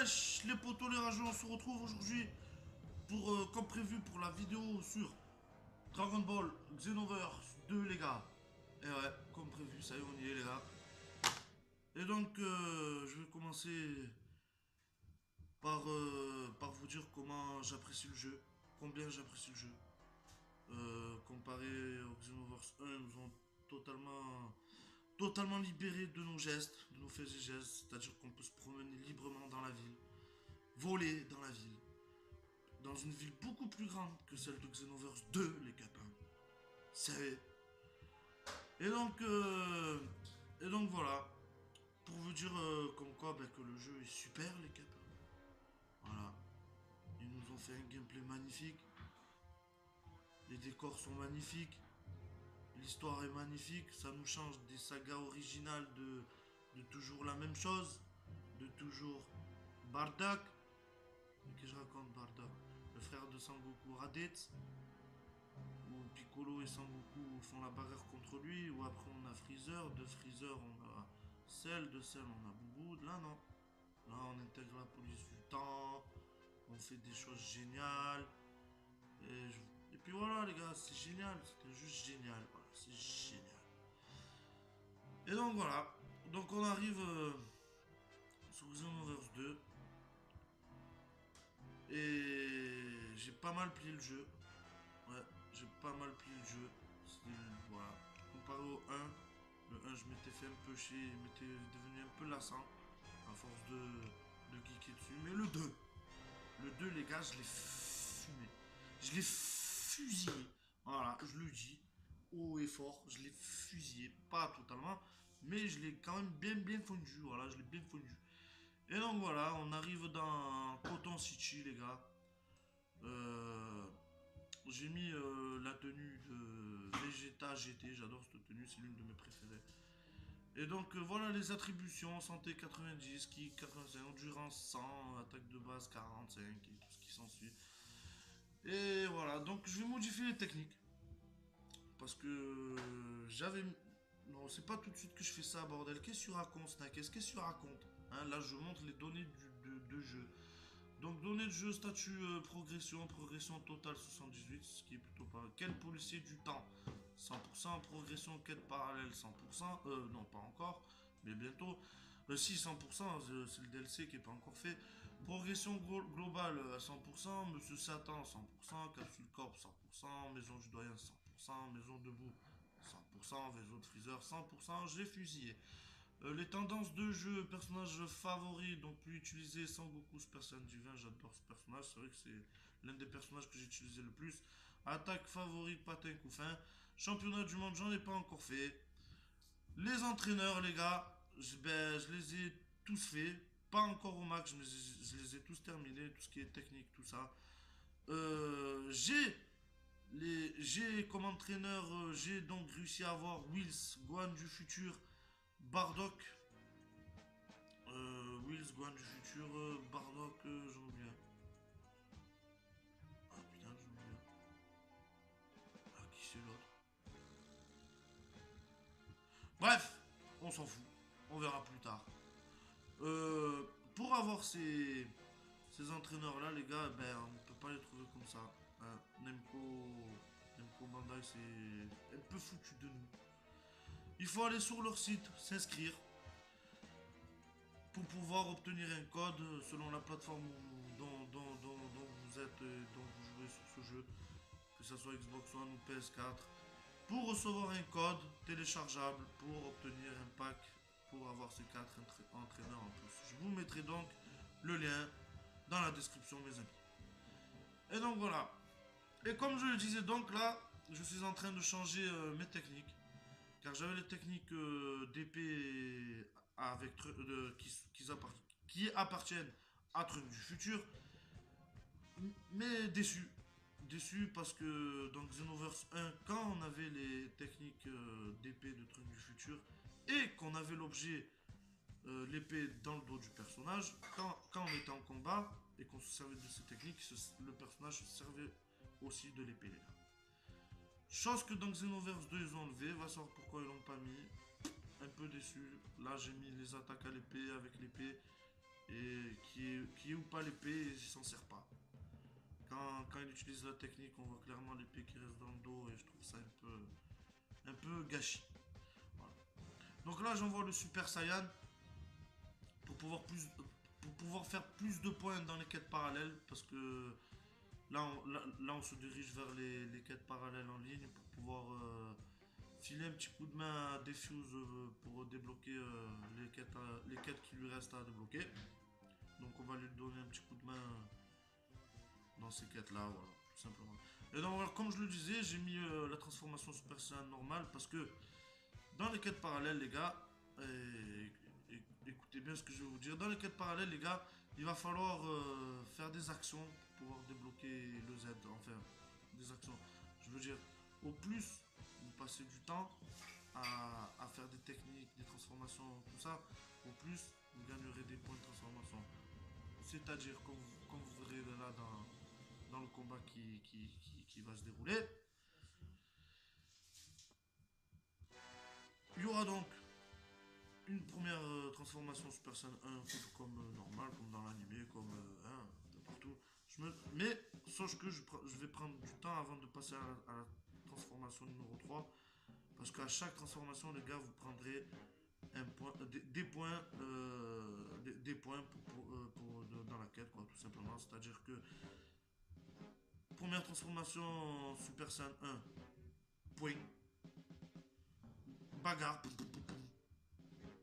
Wesh, les potos, les rageux, on se retrouve aujourd'hui pour, comme prévu, pour la vidéo sur Dragon Ball Xenoverse 2, les gars. Et ouais, comme prévu, ça y est, on y est, les gars. Et donc, je vais commencer par vous dire comment j'apprécie le jeu, combien j'apprécie le jeu. Comparé au Xenoverse 1, nous ont totalement libérés de nos gestes, de nos faits et gestes. C'est-à-dire qu'on peut se promener librement dans la ville, voler dans la ville, dans une ville beaucoup plus grande que celle de Xenoverse 2, les copains. C'est... Et donc, voilà, pour vous dire comme quoi que le jeu est super, les copains. Voilà, ils nous ont fait un gameplay magnifique, les décors sont magnifiques, l'histoire est magnifique, ça nous change des sagas originales de toujours la même chose, de toujours Bardock. Mais que je raconte Bardock, le frère de Sangoku Raditz, où Piccolo et Sangoku font la barrière contre lui, ou après on a Freezer, de Freezer on a Cell, de Cell on a Boubou, là non. Là on intègre la police du temps, on fait des choses géniales. Et puis voilà les gars, c'est génial, c'était juste génial, voilà, c'est génial. Et donc voilà, donc on arrive sur Xenoverse 2, et j'ai pas mal plié le jeu. Ouais, j'ai pas mal plié le jeu. Voilà. Comparé au 1, le 1 je m'étais fait un peu chier, il m'était devenu un peu lassant à force de geeker dessus. Mais le deux les gars, je l'ai fumé. Je l'ai fusillé. Voilà, je le dis haut et fort, je l'ai fusillé. Pas totalement, mais je l'ai quand même bien fondu. Voilà, je l'ai bien fondu. Et donc voilà, on arrive dans Coton City, les gars. Euh, j'ai mis la tenue de Vegeta GT, j'adore cette tenue, c'est l'une de mes préférées. Et donc voilà les attributions, santé 90, kick 85, endurance 100, attaque de base 45 et tout ce qui s'ensuit. Et voilà, donc je vais modifier les techniques. Parce que j'avais... Non, c'est pas tout de suite que je fais ça, bordel. Qu'est-ce que tu racontes, Snack? Qu'est-ce que tu racontes, hein? Là, je montre les données de jeu. Donc, données de jeu, statut, progression totale 78, ce qui est plutôt pas mal. Quel policier du temps 100%, progression quête parallèle 100%, non pas encore, mais bientôt. Si 100%, c'est le DLC qui est pas encore fait. Progression globale à 100%, Monsieur Satan 100%, Capsule Corp 100%, Maison du Doyen 100%, Maison debout 100%, Vaisseau de Freezer 100%, j'ai fusillé. Les tendances de jeu, personnage favori, donc plus utilisé Sangoku Super Saiyan Divin, j'adore ce personnage, c'est vrai que c'est l'un des personnages que j'ai utilisé le plus. Attaque favorite, patin couffin. Championnat du monde, j'en ai pas encore fait. Les entraîneurs, les gars, je les ai tous faits. Pas encore au max, mais je les ai tous terminés, tout ce qui est technique, tout ça. J'ai comme entraîneur, j'ai donc réussi à avoir Wills, Gohan du futur, Bardock, Wills, Gohan du futur, Bardock, j'en oublie un. Ah putain, j'en oublie un. Ah, qui c'est l'autre? Bref, on s'en fout. On verra plus tard. Pour avoir ces entraîneurs-là, les gars, ben, on ne peut pas les trouver comme ça. Hein. Nemco Bandai, c'est un peu foutu de nous. Il faut aller sur leur site, s'inscrire, pour pouvoir obtenir un code selon la plateforme dont vous êtes, dont vous jouez sur ce jeu, que ce soit Xbox One ou PS4, pour recevoir un code téléchargeable pour obtenir un pack pour avoir ces 4 entraîneurs en plus. Je vous mettrai donc le lien dans la description, mes amis. Et donc voilà. Et comme je le disais, donc là, je suis en train de changer mes techniques. Car j'avais les techniques d'épée avec qui appartiennent à Truc du futur, mais déçu. Déçu parce que dans Xenoverse 1, quand on avait les techniques d'épée de Truc du futur et qu'on avait l'objet, l'épée dans le dos du personnage, quand on était en combat et qu'on se servait de ces techniques, le personnage se servait aussi de l'épée. Chose que dans Xenoverse 2 ils ont enlevé, va savoir pourquoi ils l'ont pas mis. Un peu déçu. Là j'ai mis les attaques à l'épée avec l'épée et qui est ou pas l'épée, il s'en sert pas. Quand il utilise la technique, on voit clairement l'épée qui reste dans le dos et je trouve ça un peu gâchis. Voilà. Donc là, j'envoie le Super Saiyan pour pouvoir faire plus de points dans les quêtes parallèles parce que là, on se dirige vers les quêtes parallèles en ligne pour pouvoir filer un petit coup de main à Defuse pour débloquer les quêtes qui lui restent à débloquer. Donc on va lui donner un petit coup de main dans ces quêtes là, voilà, tout simplement. Et donc voilà, comme je le disais, j'ai mis la transformation Super Saiyan normale parce que dans les quêtes parallèles, les gars, écoutez bien ce que je vais vous dire. Dans les quêtes parallèles, les gars, il va falloir faire des actions pour pouvoir débloquer le Z. Enfin, des actions. Je veux dire, au plus vous passez du temps à faire des techniques, des transformations, tout ça, au plus vous gagnerez des points de transformation. C'est-à-dire, comme vous verrez là dans le combat qui va se dérouler, il y aura donc une première transformation Super Saiyan 1 comme normal, comme dans l'animé, comme partout. Mais sauf que je vais prendre du temps avant de passer à la transformation numéro 3. Parce qu'à chaque transformation, les gars, vous prendrez des points, des points dans la quête, quoi, tout simplement. C'est-à-dire que première transformation Super Saiyan 1, point. Bagarre.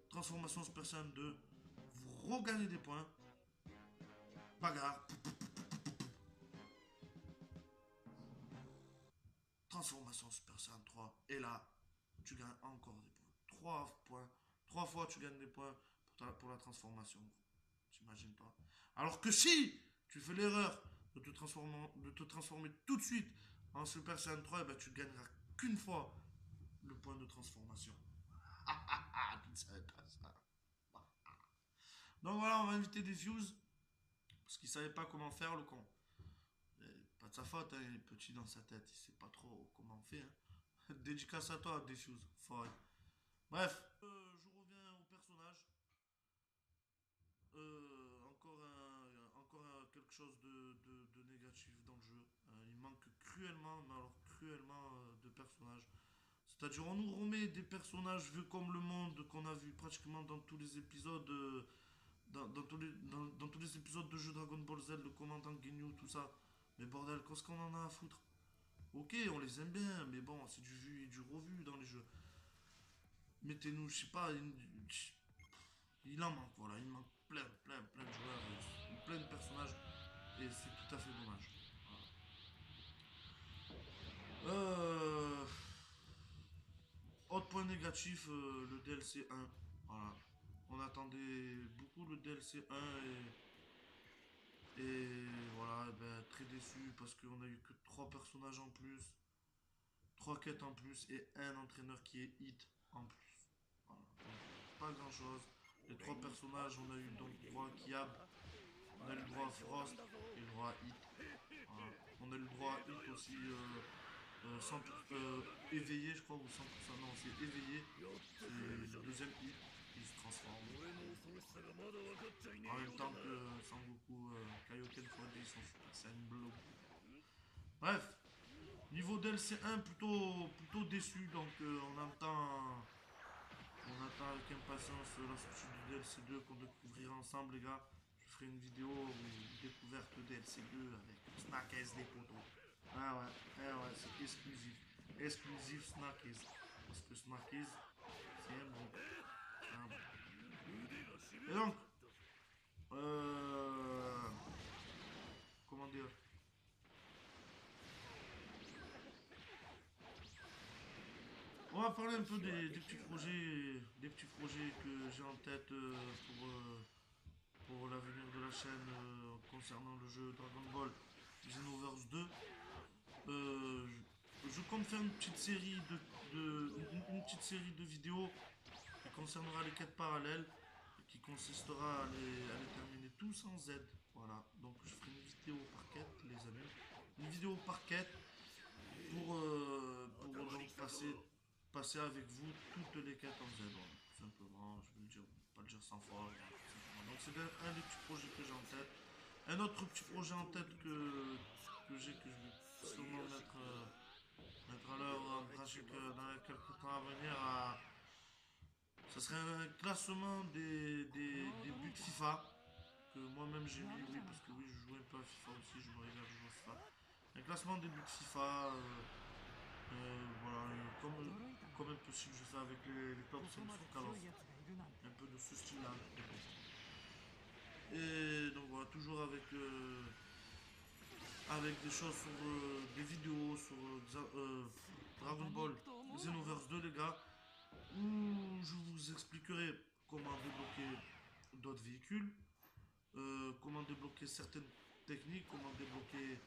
Transformation Super Saiyan 2, vous regagnez des points. Bagarre. Transformation Super Saiyan 3. Et là, tu gagnes encore des points. 3 points. 3 fois tu gagnes des points pour la transformation. T'imagines pas. Alors que si tu fais l'erreur de te transformer tout de suite en Super Saiyan 3, eh ben, tu gagneras qu'une fois le point de transformation. Tu ne savais pas ça. Donc voilà, on va inviter des views. Parce qu'il savait pas comment faire le con. Pas de sa faute, hein, il est petit dans sa tête, il sait pas trop comment on fait. Hein. Dédicace à toi, Defuse. Bref, je reviens au personnage. Encore quelque chose de négatif dans le jeu. Il manque cruellement, mais alors cruellement, de personnages. C'est-à-dire, on nous remet des personnages vus comme le monde qu'on a vu pratiquement dans tous les épisodes. Dans tous les épisodes de jeux Dragon Ball Z, le commandant Ginyu, tout ça. Mais bordel, qu'est-ce qu'on en a à foutre? Ok, on les aime bien, mais bon, c'est du vu et du revu dans les jeux. Mettez-nous, je sais pas, il en manque, voilà, il manque plein de joueurs, plein de personnages, et c'est tout à fait dommage. Voilà. Autre point négatif, le DLC 1. Voilà. On attendait beaucoup le DLC 1 et voilà, ben, très déçu parce qu'on a eu que 3 personnages en plus, 3 quêtes en plus et un entraîneur qui est hit en plus. Voilà. Donc, pas grand chose. Les 3 personnages, on a eu donc droit à Kiab, on a eu le droit à Frost et le droit à Hit. Voilà. On a eu le droit à Hit aussi 100%, éveillé, je crois, ou 100%. Non, c'est éveillé. C'est le deuxième Hit. Il se transforme. En même temps que Sangoku, Kaioken Frodé, ils sont Super Saiyan Blue. Bref, niveau DLC 1, plutôt déçu. Donc on attend avec impatience la sortie du DLC 2 qu'on découvrira ensemble, les gars. Je ferai une vidéo découverte DLC 2 avec Snackers des potos. Ah ouais, c'est exclusif. Exclusif Snackers. Parce que Snackers, c'est un bon. Un bon. Et donc, euh, comment dire? On va parler un peu des petits projets que j'ai en tête pour l'avenir de la chaîne concernant le jeu Dragon Ball Xenoverse 2. Euh, je compte faire une petite série une petite série de vidéos qui concernera les quêtes parallèles et qui consistera à les terminer tous en Z. Voilà, donc je ferai une vidéo par quête, les amis. Une vidéo par quête pour donc passer avec vous toutes les quêtes en Z. Voilà, tout simplement, je vais le dire, pas le dire 100 fois. Voilà, Donc c'est un des petits projets que j'ai en tête. Un autre petit projet en tête que j'ai, que je vais sûrement mettre à l'heure en pratique dans les quelques temps à venir, ça serait un classement des buts FIFA que moi-même j'ai mis, oui, parce que oui, je joue un peu à FIFA aussi, je me régale de jouer à FIFA. Un classement des buts FIFA, voilà, comme un peu ce que je fais avec les clubs Samsung Call of, un peu de ce style-là. Et donc voilà, toujours avec des choses sur des vidéos sur Dragon Ball Xenoverse 2, les gars, où je vous expliquerai comment débloquer d'autres véhicules, comment débloquer certaines techniques, comment débloquer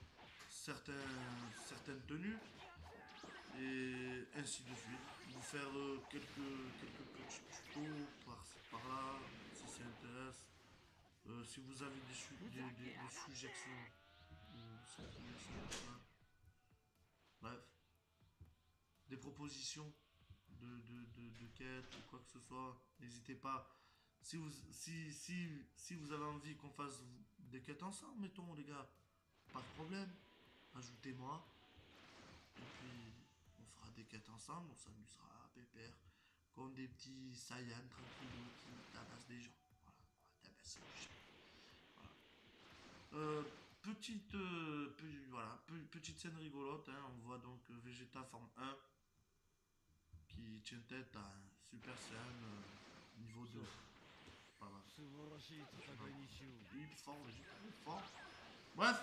certaines tenues, et ainsi de suite. Vous faire quelques petits tutos par-ci par-là, si ça intéresse. Si vous avez des suggestions, bref, des propositions de quêtes ou quoi que ce soit, n'hésitez pas. Si vous avez envie qu'on fasse des quêtes ensemble, mettons les gars, pas de problème, ajoutez-moi. Et puis on fera des quêtes ensemble, on s'amusera à pépère, comme des petits Saiyans tranquillou qui tabassent des gens. Voilà, on va tabasser des gens. Voilà. Voilà, petite scène rigolote, hein, on voit donc Vegeta forme 1 qui tient tête à un Super Saiyan niveau 2. Voilà. Il est fort, Vegeta, il est fort. Bref,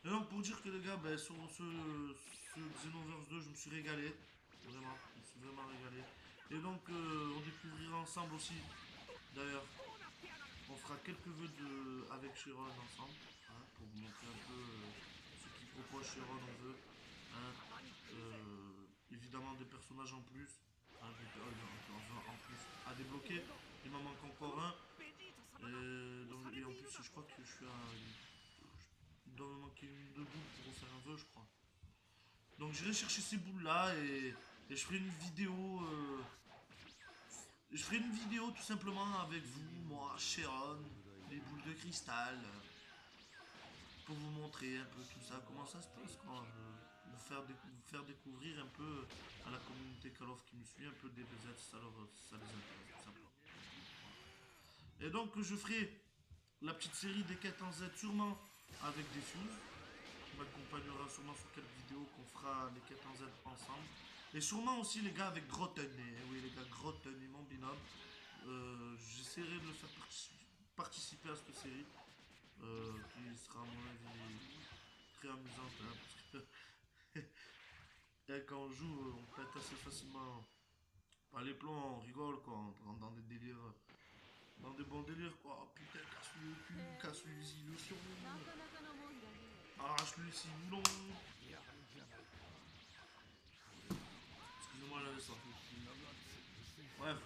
et donc pour dire que les gars, ben, sur ce Xenoverse 2, je me suis régalé. Vraiment, je me suis vraiment régalé. Et donc on découvrira ensemble aussi, d'ailleurs, on fera quelques vœux avec Chiron ensemble, hein, pour vous montrer un peu ce qu'il propose Chiron en vœux. Hein. Évidemment des personnages en plus, hein, en plus à débloquer. Il m'en manque encore un. Et en plus, je crois que je suis à. Il doit me manquer une ou deux boules pour refaire un vœu, je crois. Donc j'irai chercher ces boules là et je ferai une vidéo. Je ferai une vidéo tout simplement avec vous, moi, Sharon, les boules de cristal, pour vous montrer un peu tout ça, comment ça se passe, quoi. Vous faire découvrir un peu à la communauté Call of qui me suit, un peu DBZ, ça les intéresse tout simplement. Et donc je ferai la petite série des quêtes en Z sûrement avec des fuses, qui m'accompagnera sûrement sur quelques vidéos qu'on fera les quêtes en Z ensemble. Et sûrement aussi les gars avec Grotten, et oui les gars Grotten et mon binôme. J'essaierai de le faire participer à cette série, qui sera à mon avis très amusante, hein, parce que quand on joue, on pète assez facilement par les plombs, on rigole quoi, on rentre dans des délires, dans des bons délires quoi. Oh, putain, casse-lui le cul, casse-lui les illusions, arrache-lui le ciboulon. Excusez-moi, j'avais ça. Bref.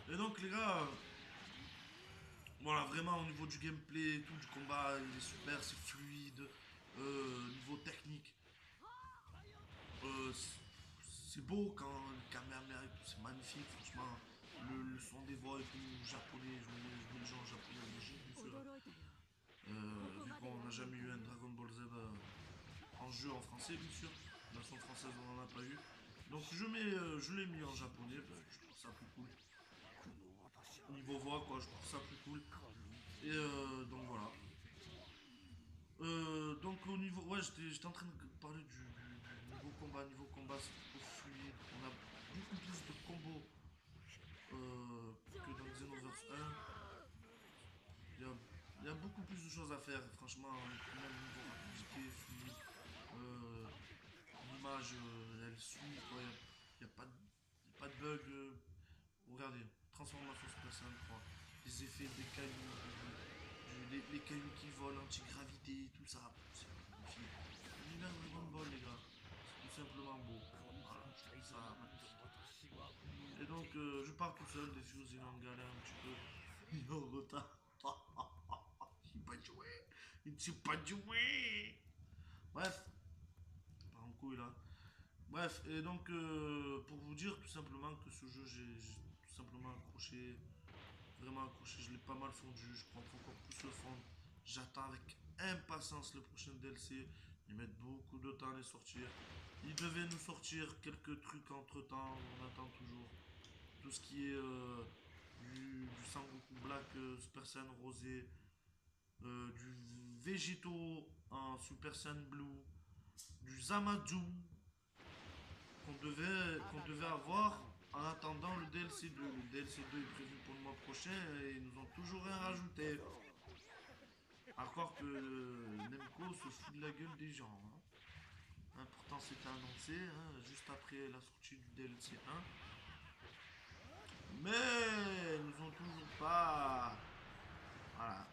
Et donc les gars, voilà, vraiment au niveau du gameplay, tout du combat, il est super, c'est fluide. Niveau technique, c'est beau quand le caméra et tout, c'est magnifique, franchement. Le son des voix et tout, japonais, je mets les gens en japonais, bien sûr. Vu qu'on n'a jamais eu un Dragon Ball Z en jeu en français, bien sûr. La version française, on n'en a pas eu. Donc je l'ai mis en japonais parce que je trouve ça plus cool. Niveau voix, quoi, je trouve ça plus cool. Et donc voilà. Donc au niveau, ouais, j'étais en train de parler du niveau combat. Niveau combat, c'est plutôt fluide. On a beaucoup plus de combos que dans Xenoverse 1. Il y a, il y a beaucoup plus de choses à faire, franchement, même niveau rapidité, fluide. Euh, L'image, elle suit, quoi. Il n'y a, pas pas de bug. Regardez, transformation Super Saiyan 3. Les effets des cailloux, les cailloux qui volent, anti-gravité, tout ça. C'est magnifique. L'univers Dragon Ball, les gars. C'est tout simplement beau. Voilà, je trouve ça magnifique. Et donc, je pars tout seul, des fuse, il est en galère un petit peu. Il est en retard. Il n'a pas joué. Il ne sait pas jouer. Bref, pas en couille là. Bref, et donc, pour vous dire tout simplement que ce jeu, j'ai tout simplement accroché vraiment accroché, je l'ai pas mal fondu, je compte encore plus le fondre. J'attends avec impatience le prochain DLC. Ils mettent beaucoup de temps à les sortir. Ils devaient nous sortir quelques trucs entre temps, on attend toujours. Tout ce qui est du Sangoku Black Super Saiyan Rosé, du Végéto en Super Saiyan Blue, du Zamadou qu'on devait avoir en attendant le DLC 2. Le DLC 2 est prévu pour le mois prochain et ils nous ont toujours rien rajouté. À croire que Nemco se fout de la gueule des gens. Hein, pourtant c'était annoncé, hein, juste après la sortie du DLC 1. Mais ils nous ont toujours pas. Voilà.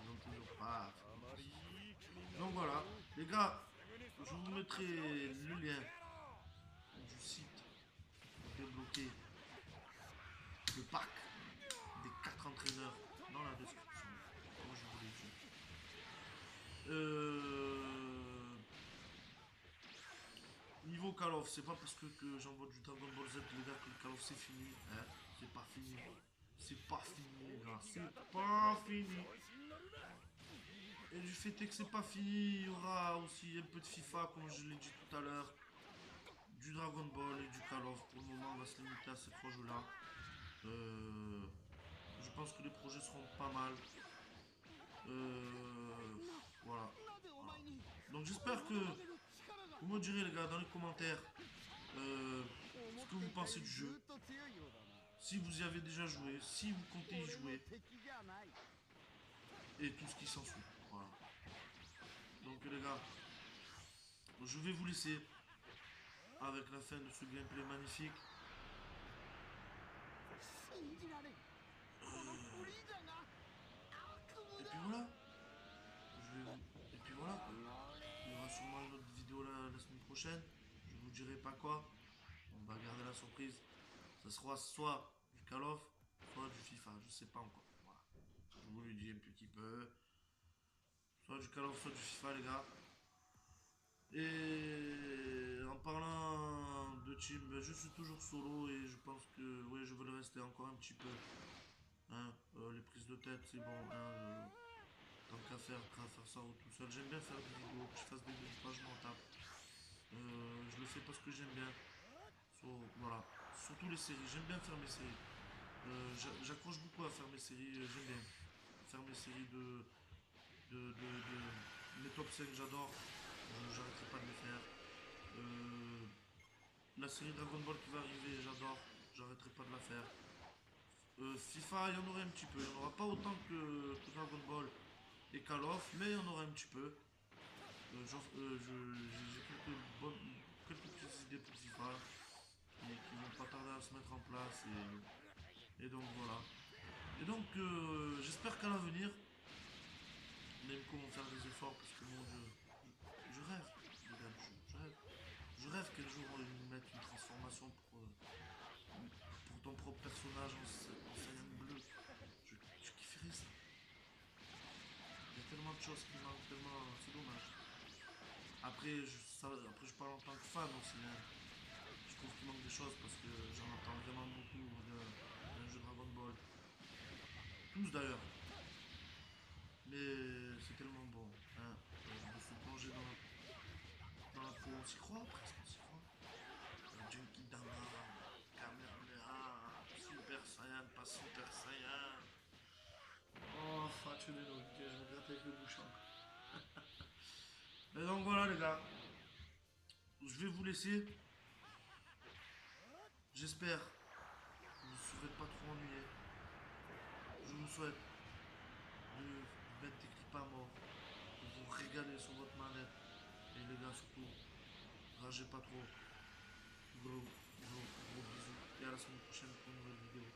Ils n'ont toujours pas. Donc voilà, les gars, je vous mettrai le lien du site pour débloquer le pack des 4 entraîneurs dans la description, comme je vous l'ai dit. Niveau Call of, c'est pas parce que j'envoie du Dragon Ball Z, les gars, que le Call of c'est fini. Hein, c'est pas fini. C'est pas fini, les gars. C'est pas fini. Et du fait que c'est pas fini, il y aura aussi un peu de FIFA, comme je l'ai dit tout à l'heure. Du Dragon Ball et du Call of. Pour le moment, on va se limiter à ces 3 jeux-là. Je pense que les projets seront pas mal. Voilà. Donc j'espère que vous me direz, les gars, dans les commentaires ce que vous pensez du jeu. Si vous y avez déjà joué, si vous comptez y jouer. Et tout ce qui s'ensuit. Voilà. Donc les gars, je vais vous laisser avec la fin de ce gameplay magnifique. Et puis voilà. Et puis voilà. Il y aura sûrement une autre vidéo la semaine prochaine. Je vous dirai pas quoi. On va garder la surprise. Ça sera soit du Call of, soit du FIFA. Je sais pas encore. Voilà. Je vous le dis un petit peu. Soit du Call of, soit du FIFA, les gars. Et en parlant de team, ben, je suis toujours solo et je pense que ouais, je veux le rester encore un petit peu. Hein, les prises de tête, c'est bon. Hein, tant qu'à faire ça tout seul. J'aime bien faire des vidéos, que je fasse des vidéos, je m'en tape. Je le fais parce que j'aime bien. Voilà. Surtout les séries, j'aime bien faire mes séries. J'accroche beaucoup à faire mes séries, j'aime bien. Faire mes séries mes top 5, j'adore. J'arrêterai pas de les faire. La série Dragon Ball qui va arriver, j'adore. J'arrêterai pas de la faire. FIFA, il y en aurait un petit peu. Il n'y en aura pas autant que Dragon Ball et Call of, mais il y en aura un petit peu. J'ai quelques petites idées pour FIFA qui vont pas tarder à se mettre en place. Et donc voilà. Et donc j'espère qu'à l'avenir, Nemco vont faire des efforts parce que mon Dieu, je rêve de Gamchu, je rêve quel jour ils mettent une transformation pour ton propre personnage en Saiyan bleu. Je kifferais ça. Il y a tellement de choses qui manquent, tellement. C'est dommage. Après je parle en tant que fan aussi. Hein. Je trouve qu'il manque des choses parce que j'en entends vraiment beaucoup d'un jeu Dragon Ball. Tous d'ailleurs. Mais c'est tellement bon. Hein. Je me suis plongé dans la peau. On s'y croit presque, on s'y croit. Junkie Dama, Kamehameha, Super Saiyan, pas Super Saiyan. Oh, faccio des noms, je me gratte avec le bouchon. Et donc voilà les gars. Je vais vous laisser. J'espère que vous ne serez pas trop ennuyés. Je vous souhaite de mettre des clips à mort, de vous régaler sur votre manette. Et les gars surtout, ragez pas trop. Gros bisous. Et à la semaine prochaine pour une nouvelle vidéo.